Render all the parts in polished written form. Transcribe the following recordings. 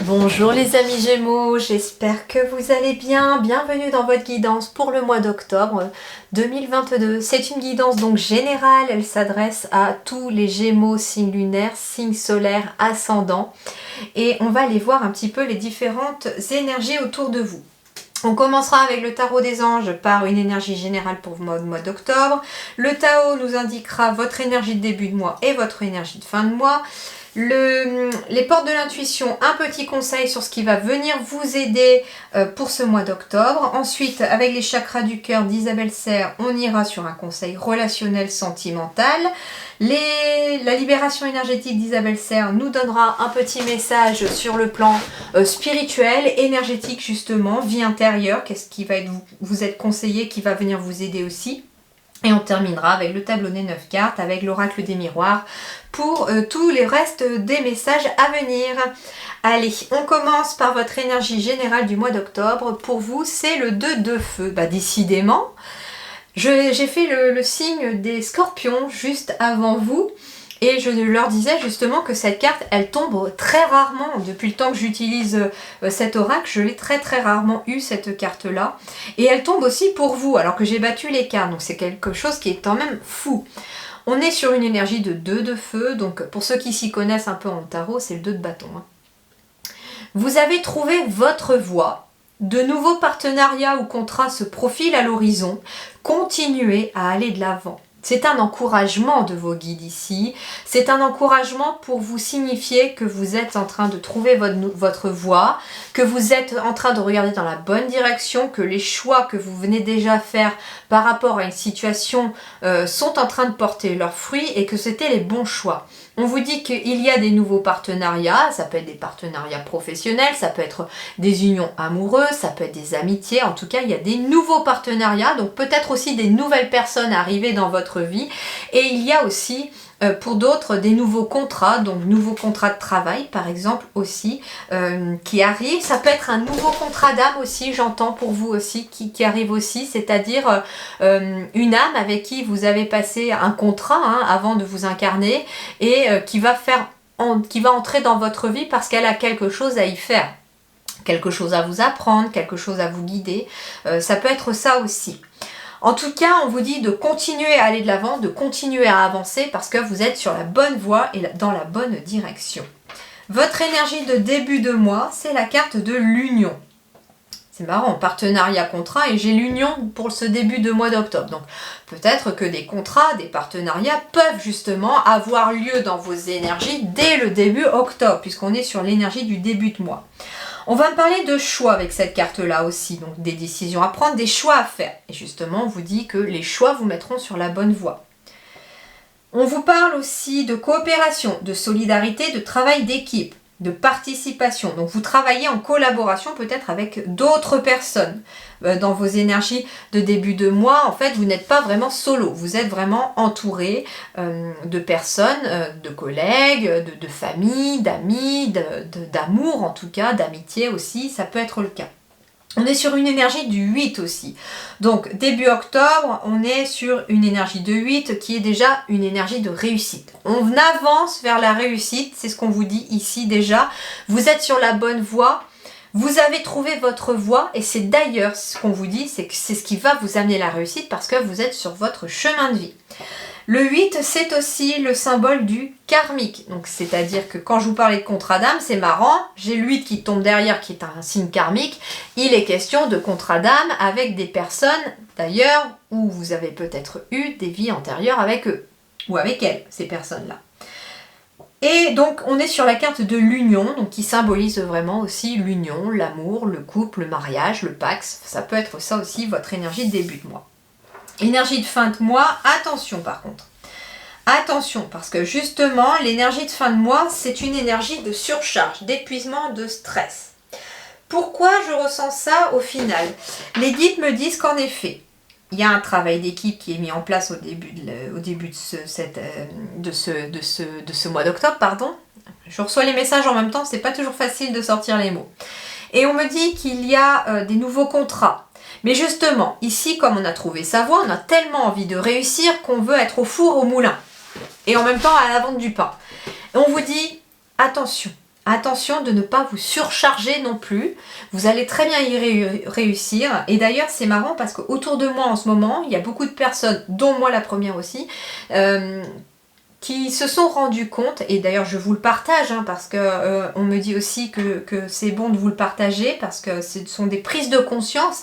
Bonjour les amis Gémeaux, j'espère que vous allez bien. Bienvenue dans votre guidance pour le mois d'octobre 2022. C'est une guidance donc générale, elle s'adresse à tous les Gémeaux, signes lunaires, signes solaires, ascendants. Et on va aller voir un petit peu les différentes énergies autour de vous. On commencera avec le tarot des anges par une énergie générale pour le mois d'octobre. Le tarot nous indiquera votre énergie de début de mois et votre énergie de fin de mois. Les portes de l'intuition, un petit conseil sur ce qui va venir vous aider pour ce mois d'octobre. Ensuite, avec les chakras du cœur d'Isabelle Serre, on ira sur un conseil relationnel sentimental. La libération énergétique d'Isabelle Serre nous donnera un petit message sur le plan spirituel, énergétique justement, vie intérieure, qu'est-ce qui va vous être conseillé, qui va venir vous aider aussi. Et on terminera avec le tableau des 9 cartes, avec l'oracle des miroirs, pour tous les restes des messages à venir. Allez, on commence par votre énergie générale du mois d'octobre. Pour vous, c'est le 2 de feu. Décidément, j'ai fait le signe des scorpions juste avant vous. Et je leur disais justement que cette carte, elle tombe très rarement. Depuis le temps que j'utilise cet oracle, je l'ai très rarement eu cette carte-là. Et elle tombe aussi pour vous, alors que j'ai battu les cartes. Donc c'est quelque chose qui est quand même fou. On est sur une énergie de 2 de feu. Donc pour ceux qui s'y connaissent un peu en tarot, c'est le 2 de bâton. Vous avez trouvé votre voie. De nouveaux partenariats ou contrats se profilent à l'horizon. Continuez à aller de l'avant. C'est un encouragement de vos guides ici, c'est un encouragement pour vous signifier que vous êtes en train de trouver votre voie, que vous êtes en train de regarder dans la bonne direction, que les choix que vous venez déjà faire par rapport à une situation sont en train de porter leurs fruits et que c'était les bons choix. On vous dit qu'il y a des nouveaux partenariats, ça peut être des partenariats professionnels, ça peut être des unions amoureuses, ça peut être des amitiés, en tout cas il y a des nouveaux partenariats, donc peut-être aussi des nouvelles personnes arrivées dans votre vie, et il y a aussi pour d'autres des nouveaux contrats, donc nouveaux contrats de travail par exemple aussi qui arrivent. Ça peut être un nouveau contrat d'âme aussi, j'entends pour vous aussi, qui arrive aussi, c'est-à-dire une âme avec qui vous avez passé un contrat avant de vous incarner et qui va entrer dans votre vie parce qu'elle a quelque chose à y faire, quelque chose à vous apprendre, quelque chose à vous guider, ça peut être ça aussi. En tout cas, on vous dit de continuer à aller de l'avant, de continuer à avancer parce que vous êtes sur la bonne voie et dans la bonne direction. Votre énergie de début de mois, c'est la carte de l'union. C'est marrant, partenariat, contrat, et j'ai l'union pour ce début de mois d'octobre. Donc peut-être que des contrats, des partenariats peuvent justement avoir lieu dans vos énergies dès le début octobre, puisqu'on est sur l'énergie du début de mois. On va parler de choix avec cette carte-là aussi, donc des décisions à prendre, des choix à faire. Et justement, on vous dit que les choix vous mettront sur la bonne voie. On vous parle aussi de coopération, de solidarité, de travail d'équipe, de participation. Donc vous travaillez en collaboration peut-être avec d'autres personnes. Dans vos énergies de début de mois, en fait, vous n'êtes pas vraiment solo. Vous êtes vraiment entouré de personnes, de collègues, de famille, d'amis, d'amour en tout cas, d'amitié aussi, ça peut être le cas. On est sur une énergie du 8 aussi. Donc début octobre, on est sur une énergie de 8 qui est déjà une énergie de réussite. On avance vers la réussite, c'est ce qu'on vous dit ici déjà. Vous êtes sur la bonne voie. Vous avez trouvé votre voie et c'est d'ailleurs ce qu'on vous dit, c'est que c'est ce qui va vous amener la réussite parce que vous êtes sur votre chemin de vie. Le 8, c'est aussi le symbole du karmique. Donc, c'est-à-dire que quand je vous parlais de contrat d'âme, c'est marrant, j'ai le 8 qui tombe derrière, qui est un signe karmique. Il est question de contrat d'âme avec des personnes, d'ailleurs, où vous avez peut-être eu des vies antérieures avec eux, ou avec elles, ces personnes-là. Et donc, on est sur la carte de l'union, donc qui symbolise vraiment aussi l'union, l'amour, le couple, le mariage, le pax. Ça peut être ça aussi, votre énergie de début de mois. Énergie de fin de mois, attention par contre. Attention, parce que justement, l'énergie de fin de mois, c'est une énergie de surcharge, d'épuisement, de stress. Pourquoi je ressens ça au final? Les guides me disent qu'en effet, il y a un travail d'équipe qui est mis en place au début de ce mois d'octobre, pardon. Je reçois les messages en même temps, c'est pas toujours facile de sortir les mots. Et on me dit qu'il y a des nouveaux contrats. Mais justement, ici, comme on a trouvé sa voie, on a tellement envie de réussir qu'on veut être au four, au moulin. Et en même temps, à la vente du pain. Et on vous dit, attention, attention de ne pas vous surcharger non plus. Vous allez très bien y réussir. Et d'ailleurs, c'est marrant parce qu'autour de moi en ce moment, il y a beaucoup de personnes, dont moi la première aussi, qui se sont rendus compte, et d'ailleurs je vous le partage, parce que on me dit aussi que c'est bon de vous le partager, parce que ce sont des prises de conscience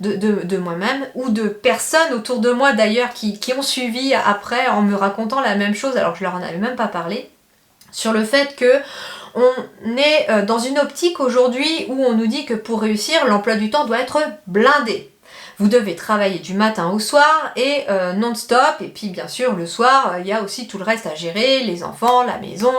de moi-même, ou de personnes autour de moi d'ailleurs qui ont suivi après en me racontant la même chose, alors que je leur en avais même pas parlé, sur le fait que on est dans une optique aujourd'hui où on nous dit que pour réussir, l'emploi du temps doit être blindé. Vous devez travailler du matin au soir et non-stop. Et puis bien sûr, le soir, il y a aussi tout le reste à gérer, les enfants, la maison,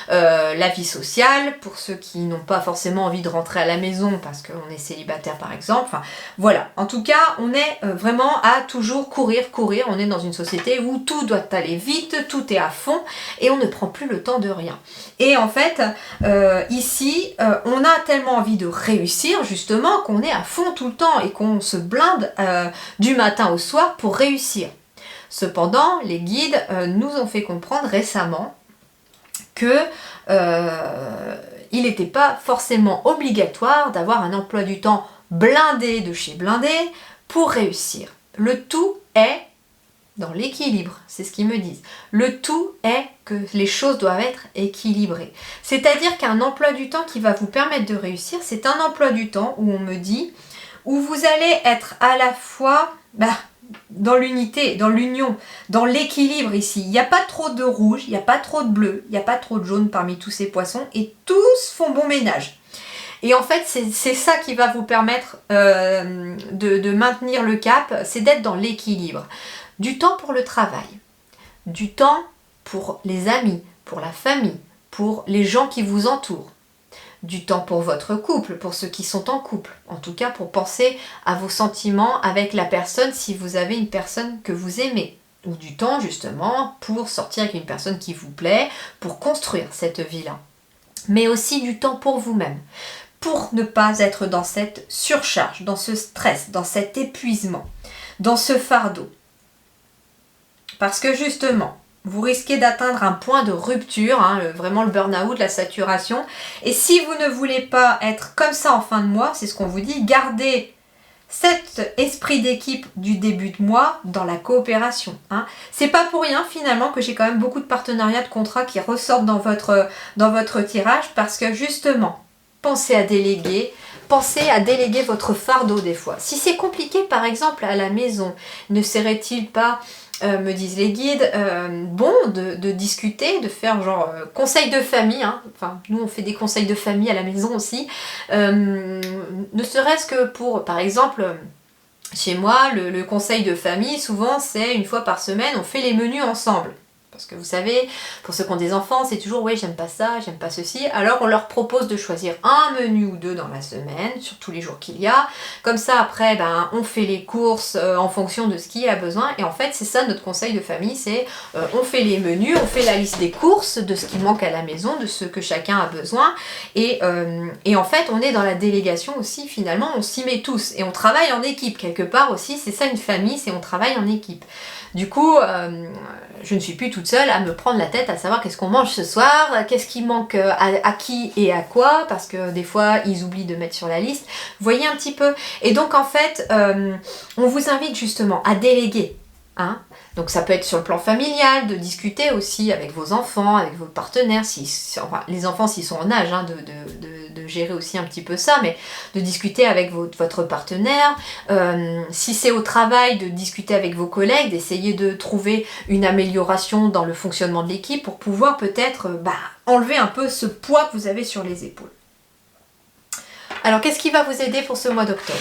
la vie sociale, pour ceux qui n'ont pas forcément envie de rentrer à la maison parce qu'on est célibataire par exemple. Enfin, voilà, en tout cas, on est vraiment à toujours courir. On est dans une société où tout doit aller vite, tout est à fond et on ne prend plus le temps de rien. Et en fait, ici, on a tellement envie de réussir justement qu'on est à fond tout le temps et qu'on se blinde du matin au soir pour réussir. Cependant, les guides nous ont fait comprendre récemment que il n'était pas forcément obligatoire d'avoir un emploi du temps blindé de chez blindé pour réussir. Le tout est dans l'équilibre, c'est ce qu'ils me disent. Le tout est que les choses doivent être équilibrées. C'est-à-dire qu'un emploi du temps qui va vous permettre de réussir, c'est un emploi du temps où on me dit, où vous allez être à la fois dans l'unité, dans l'union, dans l'équilibre ici. Il n'y a pas trop de rouge, il n'y a pas trop de bleu, il n'y a pas trop de jaune parmi tous ces poissons et tous font bon ménage. Et en fait, c'est ça qui va vous permettre de maintenir le cap, c'est d'être dans l'équilibre. Du temps pour le travail, du temps pour les amis, pour la famille, pour les gens qui vous entourent, du temps pour votre couple, pour ceux qui sont en couple, en tout cas pour penser à vos sentiments avec la personne si vous avez une personne que vous aimez, ou du temps justement pour sortir avec une personne qui vous plaît, pour construire cette vie-là, mais aussi du temps pour vous-même, pour ne pas être dans cette surcharge, dans ce stress, dans cet épuisement, dans ce fardeau. Parce que justement, vous risquez d'atteindre un point de rupture, vraiment le burn-out, la saturation. Et si vous ne voulez pas être comme ça en fin de mois, c'est ce qu'on vous dit, gardez cet esprit d'équipe du début de mois dans la coopération. C'est pas pour rien finalement que j'ai quand même beaucoup de partenariats, de contrats qui ressortent dans votre tirage, parce que justement, pensez à déléguer votre fardeau des fois. Si c'est compliqué par exemple à la maison, ne serait-il pas... me disent les guides, bon de discuter, de faire genre conseil de famille, enfin nous on fait des conseils de famille à la maison aussi, ne serait-ce que pour, par exemple, chez moi, le conseil de famille, souvent c'est une fois par semaine, on fait les menus ensemble. Parce que vous savez, pour ceux qui ont des enfants, c'est toujours « ouais, j'aime pas ça, j'aime pas ceci ». Alors on leur propose de choisir un menu ou deux dans la semaine, sur tous les jours qu'il y a. Comme ça, après, on fait les courses en fonction de ce qu'il y a besoin. Et en fait, c'est ça notre conseil de famille, c'est on fait les menus, on fait la liste des courses, de ce qui manque à la maison, de ce que chacun a besoin. Et en fait, on est dans la délégation aussi, finalement, on s'y met tous. Et on travaille en équipe, quelque part aussi. C'est ça une famille, c'est on travaille en équipe. Du coup, je ne suis plus toute seule à me prendre la tête à savoir qu'est-ce qu'on mange ce soir, qu'est-ce qui manque à qui et à quoi, parce que des fois ils oublient de mettre sur la liste. Vous voyez un petit peu. Et donc en fait, on vous invite justement à déléguer. Donc ça peut être sur le plan familial, de discuter aussi avec vos enfants, avec vos partenaires, les enfants s'ils sont en âge de gérer aussi un petit peu ça, mais de discuter avec votre partenaire. Si c'est au travail, de discuter avec vos collègues, d'essayer de trouver une amélioration dans le fonctionnement de l'équipe pour pouvoir peut-être enlever un peu ce poids que vous avez sur les épaules. Alors qu'est-ce qui va vous aider pour ce mois d'octobre ?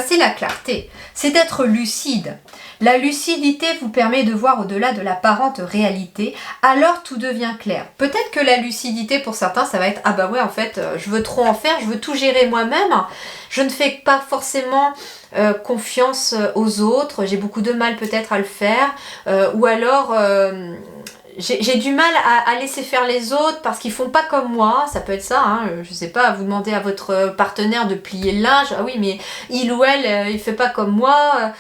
C'est la clarté, c'est d'être lucide. La lucidité vous permet de voir au-delà de l'apparente réalité, alors tout devient clair. Peut-être que la lucidité pour certains, ça va être « ah ouais, en fait, je veux trop en faire, je veux tout gérer moi-même, je ne fais pas forcément confiance aux autres, j'ai beaucoup de mal peut-être à le faire, ou alors... j'ai du mal à laisser faire les autres parce qu'ils font pas comme moi, ça peut être ça, je sais pas, vous demandez à votre partenaire de plier le linge, ah oui mais il ou elle, il fait pas comme moi,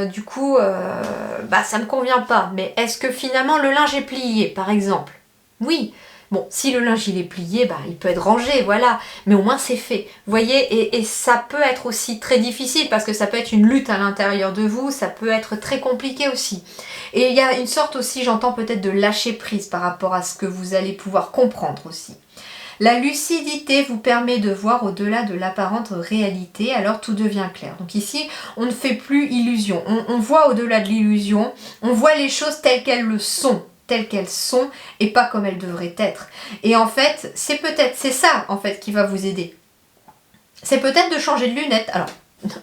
du coup ça me convient pas. Mais est-ce que finalement le linge est plié par exemple ? Oui, Bon, si le linge il est plié, bah, il peut être rangé, voilà, mais au moins c'est fait. Vous voyez, et ça peut être aussi très difficile parce que ça peut être une lutte à l'intérieur de vous, ça peut être très compliqué aussi. Et il y a une sorte aussi, j'entends peut-être de lâcher prise par rapport à ce que vous allez pouvoir comprendre aussi. La lucidité vous permet de voir au-delà de l'apparente réalité, alors tout devient clair. Donc ici, on ne fait plus illusion, on voit au-delà de l'illusion, on voit les choses telles qu'elles le sont, telles qu'elles sont et pas comme elles devraient être. Et en fait, c'est ça en fait qui va vous aider. C'est peut-être de changer de lunettes, alors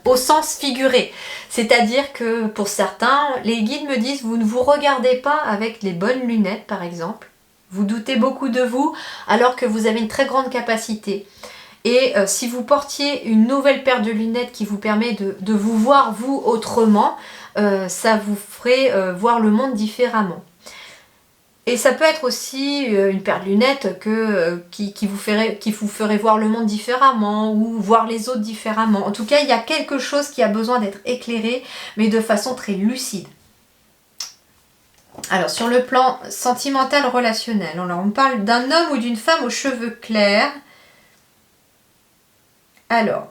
au sens figuré. C'est-à-dire que pour certains, les guides me disent vous ne vous regardez pas avec les bonnes lunettes par exemple. Vous doutez beaucoup de vous alors que vous avez une très grande capacité. Et si vous portiez une nouvelle paire de lunettes qui vous permet de vous voir vous autrement, ça vous ferait voir le monde différemment. Et ça peut être aussi une paire de lunettes qui vous ferait voir le monde différemment ou voir les autres différemment. En tout cas, il y a quelque chose qui a besoin d'être éclairé, mais de façon très lucide. Alors, sur le plan sentimental relationnel, alors on parle d'un homme ou d'une femme aux cheveux clairs. Alors,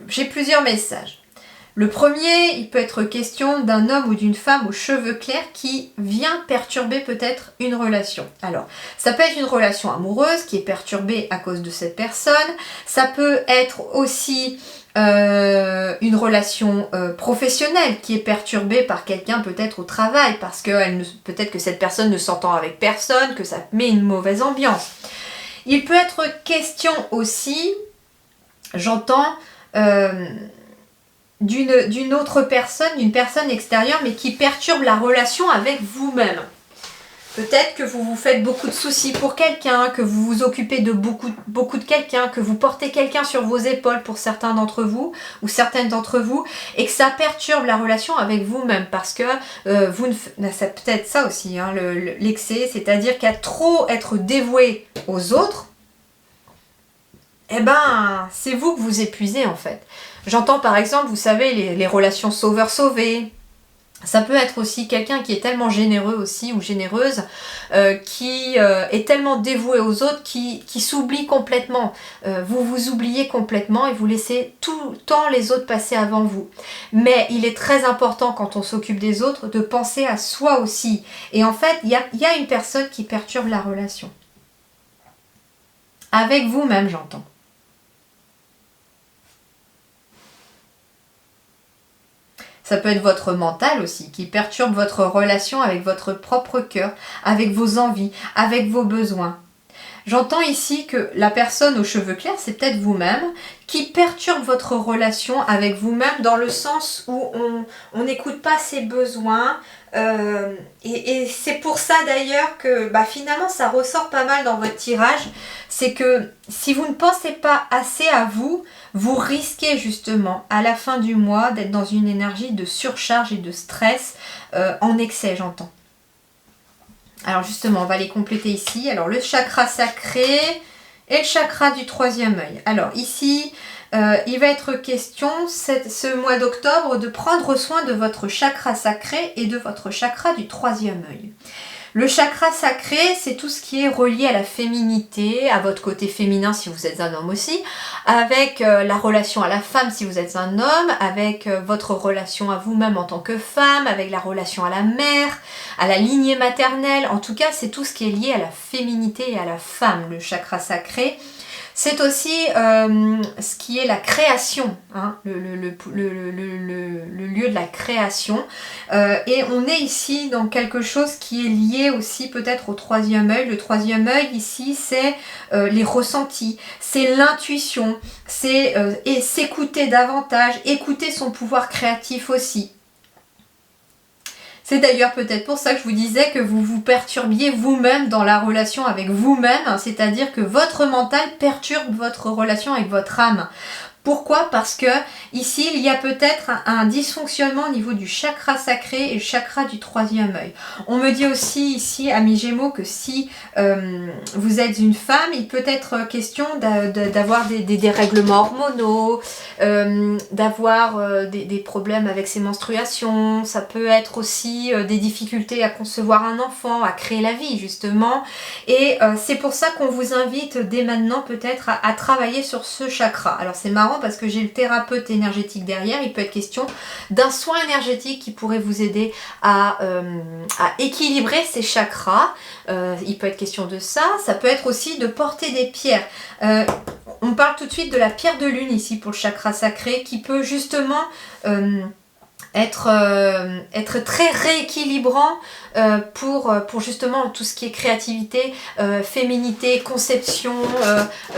j'ai plusieurs messages. Le premier, il peut être question d'un homme ou d'une femme aux cheveux clairs qui vient perturber peut-être une relation. Alors, ça peut être une relation amoureuse qui est perturbée à cause de cette personne. Ça peut être aussi une relation professionnelle qui est perturbée par quelqu'un peut-être au travail parce que peut-être que cette personne ne s'entend avec personne, que ça met une mauvaise ambiance. Il peut être question aussi, j'entends, d'une autre personne, d'une personne extérieure, mais qui perturbe la relation avec vous-même. Peut-être que vous vous faites beaucoup de soucis pour quelqu'un, que vous vous occupez de beaucoup de quelqu'un, que vous portez quelqu'un sur vos épaules pour certains d'entre vous, ou certaines d'entre vous, et que ça perturbe la relation avec vous-même, parce que c'est peut-être ça aussi, hein, l'excès, c'est-à-dire qu'à trop être dévoué aux autres, eh ben, c'est vous que vous épuisez en fait. J'entends par exemple, vous savez, les relations sauveur-sauvé. Ça peut être aussi quelqu'un qui est tellement généreux aussi ou généreuse, qui est tellement dévoué aux autres, qui s'oublie complètement. Vous vous oubliez complètement et vous laissez tout le temps les autres passer avant vous. Mais il est très important quand on s'occupe des autres de penser à soi aussi. Et en fait, il y a une personne qui perturbe la relation. Avec vous-même, j'entends. Ça peut être votre mental aussi, qui perturbe votre relation avec votre propre cœur, avec vos envies, avec vos besoins. J'entends ici que la personne aux cheveux clairs, c'est peut-être vous-même, qui perturbe votre relation avec vous-même dans le sens où on n'écoute pas ses besoins. Et c'est pour ça d'ailleurs que finalement ça ressort pas mal dans votre tirage. C'est que si vous ne pensez pas assez à vous, vous risquez justement à la fin du mois d'être dans une énergie de surcharge et de stress en excès, j'entends. Alors justement, on va les compléter ici. Alors le chakra sacré et le chakra du troisième œil. Alors ici, il va être question ce mois d'octobre de prendre soin de votre chakra sacré et de votre chakra du troisième œil. Le chakra sacré, c'est tout ce qui est relié à la féminité, à votre côté féminin si vous êtes un homme aussi, avec la relation à la femme si vous êtes un homme, avec votre relation à vous-même en tant que femme, avec la relation à la mère, à la lignée maternelle. En tout cas, c'est tout ce qui est lié à la féminité et à la femme, le chakra sacré. C'est aussi ce qui est la création, hein, le lieu de la création. Et on est ici dans quelque chose qui est lié aussi peut-être au troisième œil. Le troisième œil ici, c'est les ressentis, c'est l'intuition, c'est s'écouter davantage, écouter son pouvoir créatif aussi. C'est d'ailleurs peut-être pour ça que je vous disais que vous vous perturbiez vous-même dans la relation avec vous-même, c'est-à-dire que votre mental perturbe votre relation avec votre âme. Pourquoi? Parce que ici, il y a peut-être un dysfonctionnement au niveau du chakra sacré et le chakra du troisième œil. On me dit aussi ici, amis Gémeaux, que si vous êtes une femme, il peut être question d'avoir des dérèglements hormonaux, d'avoir des problèmes avec ses menstruations. Ça peut être aussi des difficultés à concevoir un enfant, à créer la vie justement. Et c'est pour ça qu'on vous invite dès maintenant peut-être à travailler sur ce chakra. Alors c'est marrant parce que j'ai le thérapeute énergétique derrière. Il peut être question d'un soin énergétique qui pourrait vous aider à équilibrer ces chakras. Il peut être question de ça. Ça peut être aussi de porter des pierres. On parle tout de suite de la pierre de lune ici pour le chakra sacré qui peut justement être très rééquilibrant pour justement tout ce qui est créativité, féminité, conception,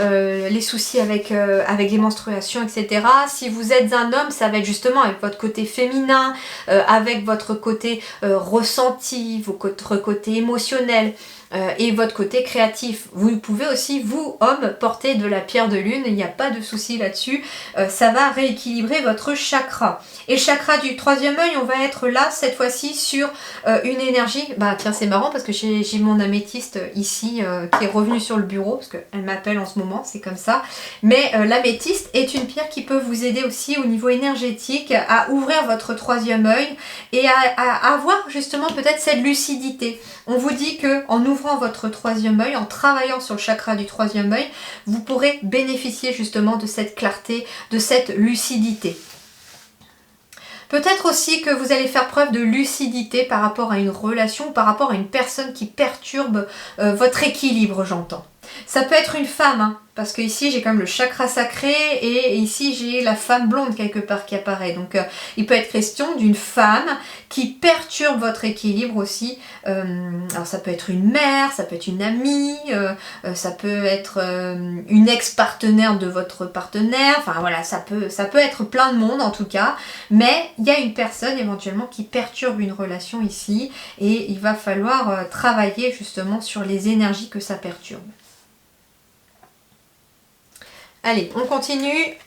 les soucis avec les menstruations, etc. Si vous êtes un homme, ça va être justement avec votre côté féminin, avec votre côté ressenti, votre côté émotionnel. Et votre côté créatif. Vous pouvez aussi, vous, hommes, porter de la pierre de lune, il n'y a pas de souci là-dessus. Ça va rééquilibrer votre chakra. Et le chakra du troisième œil, on va être là, cette fois-ci, sur une énergie. Bah tiens, c'est marrant parce que j'ai mon améthyste ici qui est revenu sur le bureau, parce qu'elle m'appelle en ce moment, c'est comme ça. Mais l'améthyste est une pierre qui peut vous aider aussi au niveau énergétique à ouvrir votre troisième œil et à avoir justement peut-être cette lucidité. On vous dit que en ouvrant votre troisième œil, en travaillant sur le chakra du troisième œil, vous pourrez bénéficier justement de cette clarté, de cette lucidité. Peut-être aussi que vous allez faire preuve de lucidité par rapport à une relation, par rapport à une personne qui perturbe votre équilibre, j'entends. Ça peut être une femme, hein, parce que ici j'ai quand même le chakra sacré et ici j'ai la femme blonde quelque part qui apparaît. Donc il peut être question d'une femme qui perturbe votre équilibre aussi. Alors ça peut être une mère, ça peut être une amie, ça peut être une ex-partenaire de votre partenaire. Enfin voilà, ça peut être plein de monde en tout cas. Mais il y a une personne éventuellement qui perturbe une relation ici et il va falloir travailler justement sur les énergies que ça perturbe. Allez, on continue.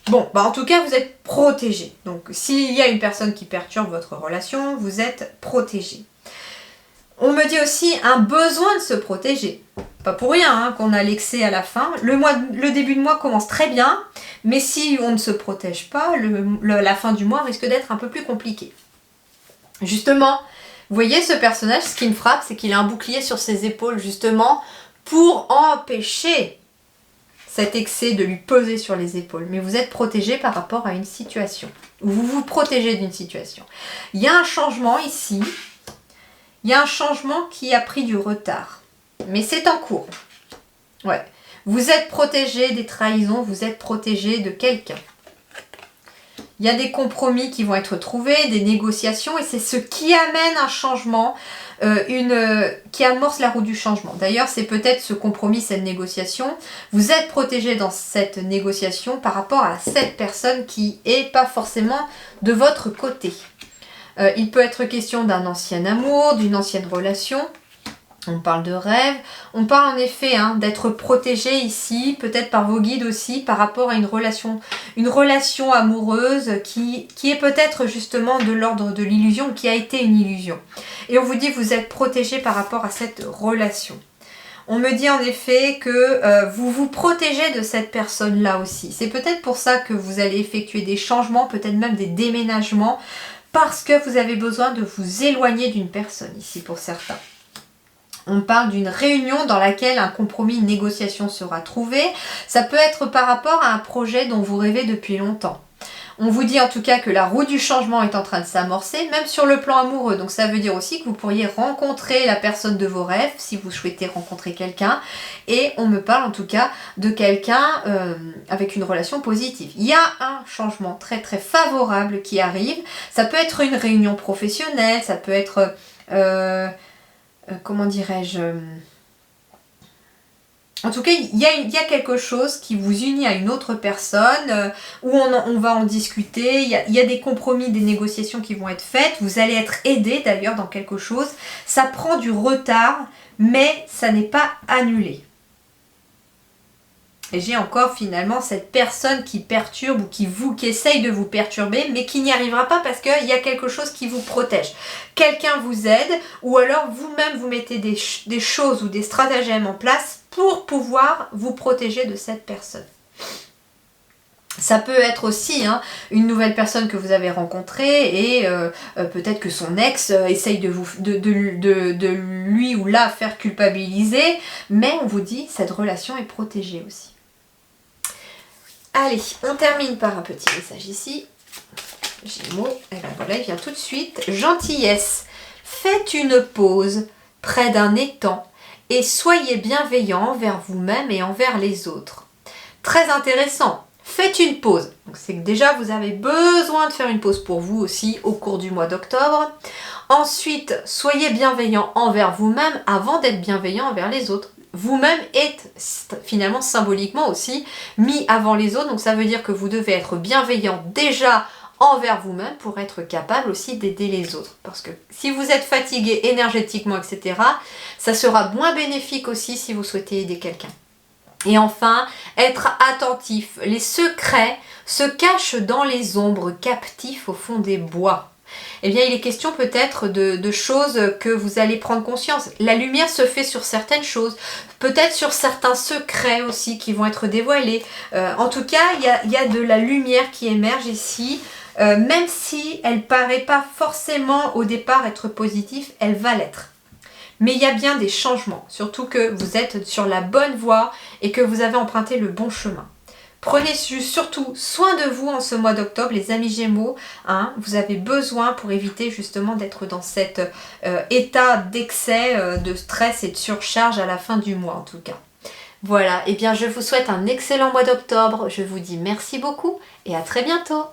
Bon, bah en tout cas, vous êtes protégé. Donc, s'il y a une personne qui perturbe votre relation, vous êtes protégé. On me dit aussi un besoin de se protéger. Pas pour rien hein, qu'on a l'excès à la fin. Le début de mois commence très bien, mais si on ne se protège pas, la fin du mois risque d'être un peu plus compliquée. Justement, vous voyez ce personnage, ce qui me frappe, c'est qu'il a un bouclier sur ses épaules, justement, pour empêcher cet excès de lui peser sur les épaules. Mais vous êtes protégé par rapport à une situation. Vous vous protégez d'une situation. Il y a un changement ici. Il y a un changement qui a pris du retard. Mais c'est en cours. Ouais. Vous êtes protégé des trahisons, vous êtes protégé de quelqu'un. Il y a des compromis qui vont être trouvés, des négociations, et c'est ce qui amène un changement, qui amorce la roue du changement. D'ailleurs, c'est peut-être ce compromis, cette négociation. Vous êtes protégé dans cette négociation par rapport à cette personne qui n'est pas forcément de votre côté. Il peut être question d'un ancien amour, d'une ancienne relation. On parle de rêve, on parle en effet hein, d'être protégé ici, peut-être par vos guides aussi, par rapport à une relation amoureuse qui est peut-être justement de l'ordre de l'illusion, qui a été une illusion. Et on vous dit que vous êtes protégé par rapport à cette relation. On me dit en effet que vous vous protégez de cette personne-là aussi. C'est peut-être pour ça que vous allez effectuer des changements, peut-être même des déménagements, parce que vous avez besoin de vous éloigner d'une personne ici pour certains. On parle d'une réunion dans laquelle un compromis, une négociation sera trouvé. Ça peut être par rapport à un projet dont vous rêvez depuis longtemps. On vous dit en tout cas que la roue du changement est en train de s'amorcer, même sur le plan amoureux. Donc ça veut dire aussi que vous pourriez rencontrer la personne de vos rêves, si vous souhaitez rencontrer quelqu'un. Et on me parle en tout cas de quelqu'un avec une relation positive. Il y a un changement très très favorable qui arrive. Ça peut être une réunion professionnelle, ça peut être... comment dirais-je, en tout cas, il y a quelque chose qui vous unit à une autre personne, où on va en discuter, il y a des compromis, des négociations qui vont être faites, vous allez être aidé d'ailleurs dans quelque chose, ça prend du retard, mais ça n'est pas annulé. Et j'ai encore finalement cette personne qui perturbe ou qui essaye de vous perturber, mais qui n'y arrivera pas parce qu'il y a quelque chose qui vous protège. Quelqu'un vous aide, ou alors vous-même vous mettez des choses ou des stratagèmes en place pour pouvoir vous protéger de cette personne. Ça peut être aussi une nouvelle personne que vous avez rencontrée et peut-être que son ex essaye de lui ou la faire culpabiliser, mais on vous dit cette relation est protégée aussi. Allez, on termine par un petit message ici. Gémeaux, et bien voilà, il vient tout de suite. Gentillesse, faites une pause près d'un étang et soyez bienveillant envers vous-même et envers les autres. Très intéressant. Faites une pause. Donc c'est que déjà vous avez besoin de faire une pause pour vous aussi au cours du mois d'octobre. Ensuite, soyez bienveillant envers vous-même avant d'être bienveillant envers les autres. Vous-même êtes finalement symboliquement aussi mis avant les autres. Donc ça veut dire que vous devez être bienveillant déjà envers vous-même pour être capable aussi d'aider les autres. Parce que si vous êtes fatigué énergétiquement, etc., ça sera moins bénéfique aussi si vous souhaitez aider quelqu'un. Et enfin, être attentif. Les secrets se cachent dans les ombres, captifs au fond des bois. Eh bien, il est question peut-être de choses que vous allez prendre conscience. La lumière se fait sur certaines choses, peut-être sur certains secrets aussi qui vont être dévoilés. En tout cas, il y a de la lumière qui émerge ici. Même si elle ne paraît pas forcément au départ être positive, elle va l'être. Mais il y a bien des changements, surtout que vous êtes sur la bonne voie et que vous avez emprunté le bon chemin. Prenez surtout soin de vous en ce mois d'octobre, les amis Gémeaux. Vous avez besoin pour éviter justement d'être dans cet état d'excès, de stress et de surcharge à la fin du mois en tout cas. Voilà, et bien je vous souhaite un excellent mois d'octobre. Je vous dis merci beaucoup et à très bientôt.